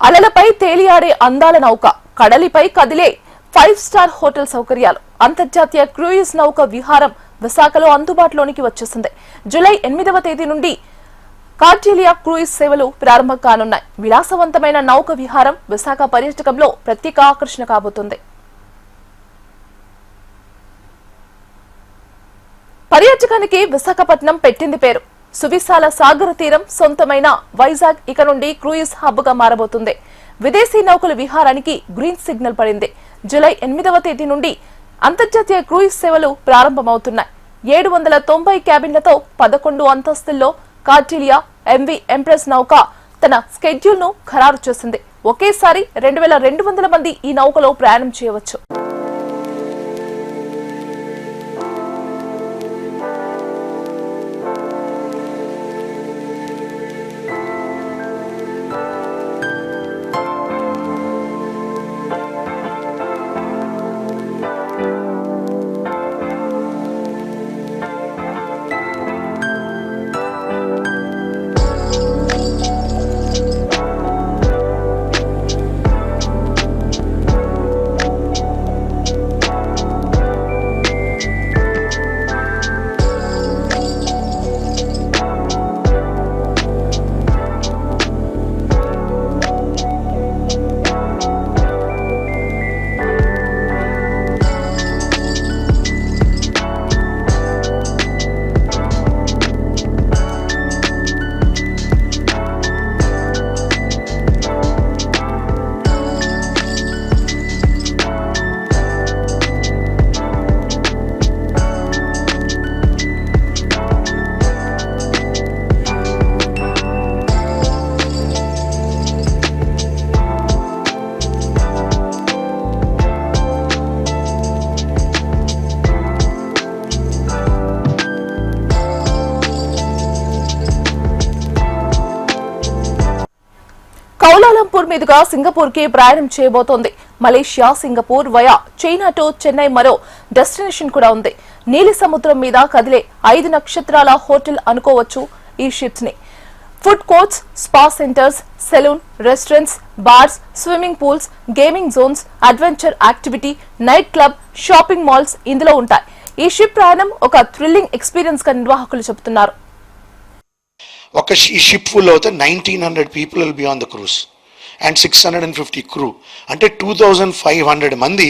అలలపై తేలియాడే అందాల నౌక, కడలిపై కదిలే 5 స్టార్ హోటల్ సౌకర్యాలు, అంతర్జాతీయ క్రూయిజ్ నౌక విహారం విశాఖలో అందుబాటులోనికి వచ్చేసింది. జూలై 8వ తేదీ నుండి కార్టిలియా క్రూయిజ్ సేవలు ప్రారంభం కానున్నాయి. విలాసవంతమైన నౌక విహారం విశాఖ పర్యాటకంలో ప్రత్యేక ఆకర్షణ కాబోతుంది. పర్యాటకానికి విశాఖపట్నం పెట్టింది పేరు. సువిశాల సాగర తీరం సొంతమైన వైజాగ్ ఇక నుండి క్రూయిజ్ హబ్ గా మారబోతుంది. విదేశీ నౌకల విహారానికి గ్రీన్ సిగ్నల్ పడింది. జూలై 8వ తేదీ నుండి అంతర్జాతీయ క్రూయిజ్ సేవలు ప్రారంభమవుతున్నాయి. 790 క్యాబిన్లతో 11 అంతస్తుల్లో కార్టిలియా ఎంవి ఎంప్రెస్ నౌక తన స్కెడ్యూల్ ను ఖరారు చేసింది. ఒకేసారి 2200 మంది ఈ నౌకలో ప్రయాణం చేయవచ్చు. కౌలాలంపూర్ మీదుగా సింగపూర్ కి ప్రయాణం చేయబోతోంది. Malaysia, Singapore via China to Chennai మరో డెస్టినేషన్ కూడా ఉంది. నీలి సముద్రం మీద కదిలే 5 నక్షత్రాల హోటల్ అనుకోవచ్చు ఈ షిప్స్ ని. Food courts, spa centres, salon, restaurants, bars, swimming pools, gaming zones, adventure activity, night club, shopping malls ఇందులో ఉంటాయి. ఈ షిప్ ప్రయాణం ఒక థ్రిల్లింగ్ ఎక్స్పీరియన్స్ గా నిర్వాహకులు చెబుతున్నారు. ఒక షిప్ ఫుల్ అవుతే 1900 people will be on the cruise and 650 crew, అంటే 2500 మంది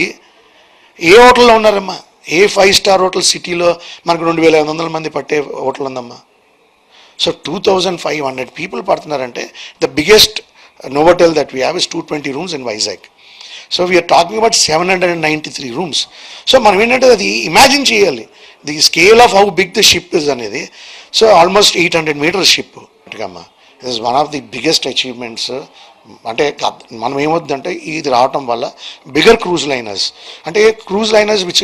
ఏ హోటల్లో ఉన్నారమ్మా? ఏ 5 స్టార్ హోటల్ సిటీలో మనకు 2500 మంది పట్టే హోటల్ ఉందమ్మా? సో 2500 పీపుల్ పడుతున్నారంటే the biggest Novotel that we have is 220 rooms in Vizag. So we are talking about 793 rooms. So మనం ఏంటంటే అది ఇమాజిన్ చేయాలి, the scale of how big the ship is అనేది. సో ఆల్మోస్ట్ 800 meters షిప్ అమ్మా. It is one of the biggest achievements. అంటే మనం ఏమవుతుందంటే ఇది రావటం వల్ల బిగ్గర్ క్రూజ్ లైనర్స్, అంటే క్రూజ్ లైనర్స్ విచ్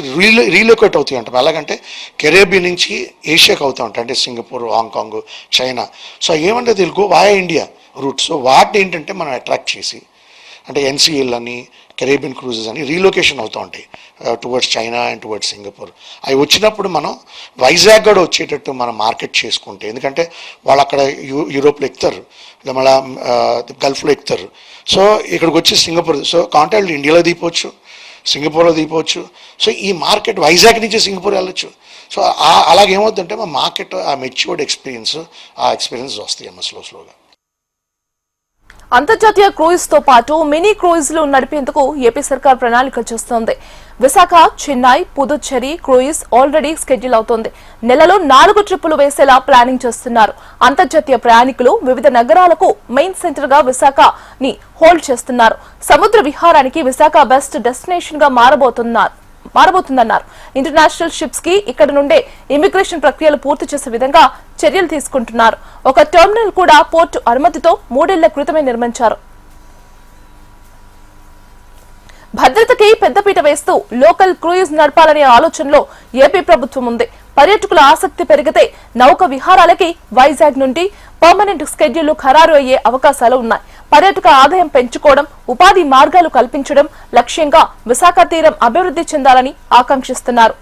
రీలొకేట్ అవుతాయి అంటాం. ఎలాగంటే కెరేబియన్ నుంచి ఏషియాకి అవుతూ ఉంటాయి, అంటే సింగపూర్, హాంకాంగ్, చైనా. సో ఏమంటే they'll go via India route. So వాటిని ఏంటంటే మనం అట్రాక్ట్ చేసి, అంటే ఎన్సిఎల్ అని, కెరేబియన్ క్రూజెస్ అని రీలొకేషన్ అవుతూ ఉంటాయి towards China and towards Singapore. అవి వచ్చినప్పుడు మనం వైజాగ్ కూడా వచ్చేటట్టు మనం మార్కెట్ చేసుకుంటే, ఎందుకంటే వాళ్ళు అక్కడ యూరోప్లో ఎక్కుతారు, మళ్ళీ గల్ఫ్లో ఎక్కుతారు. సో ఇక్కడికి వచ్చి సింగపూర్, సో కాంటాక్ట్ ఇండియాలో దిగిపోవచ్చు, సింగపూర్లో దిగిపోవచ్చు. సో ఈ మార్కెట్ వైజాగ్ నుంచి సింగపూర్ వెళ్ళొచ్చు. సో అలాగేమవుతుందంటే మా మార్కెట్ ఆ మెచ్యూర్డ్ ఎక్స్పీరియన్స్, ఆ ఎక్స్పీరియన్స్ వస్తాయి అమ్మ స్లోగా. అంతర్జాతీయ క్రూయిజ్ తో పాటు మినీ క్రూయిజ్లు నడిపేందుకు ఏపీ సర్కార్ ప్రణాళిక చేస్తోంది. Visakha, Chennai, Puducherry cruise already schedule అవుతోంది. నెలలో 4 ట్రిప్పులు వేసేలా ప్లానింగ్ చేస్తున్నారు. అంతర్జాతీయ ప్రయాణికులు వివిధ నగరాలకు మెయిన్ సెంటర్ గా విశాఖని హోల్డ్ చేస్తున్నారు. సముద్ర విహారానికి విశాఖ బెస్ట్ డెస్టినేషన్ గా మారబోతుందన్నారు. ఇంటర్నేషనల్ షిప్స్ కి ఇక్కడ నుండే ఇమిగ్రేషన్ ప్రక్రియలు పూర్తి చేసే విధంగా చర్యలు తీసుకుంటున్నారు. ఒక టెర్మినల్ కూడా పోర్టు అనుమతితో 3 ఏళ్ల క్రితమే నిర్మించారు. భద్రతకి పెద్దపీట వేస్తూ లోకల్ క్రూయిజ్ నడపాలనే ఆలోచనలో ఏపీ ప్రభుత్వం ఉంది. పర్యాటకుల ఆసక్తి పెరిగితే నౌక విహారాలకి వైజాగ్ నుండి పర్మనెంట్ స్కెడ్యూల్ ఖరారు అయ్యే అవకాశాలు ఉన్నాయి. పర్యాటక ఆదాయం పెంచుకోవడం, ఉపాధి మార్గాలు కల్పించడం లక్ష్యంగా విశాఖ తీరం అభివృద్ధి చెందాలని ఆకాంక్షిస్తున్నారు.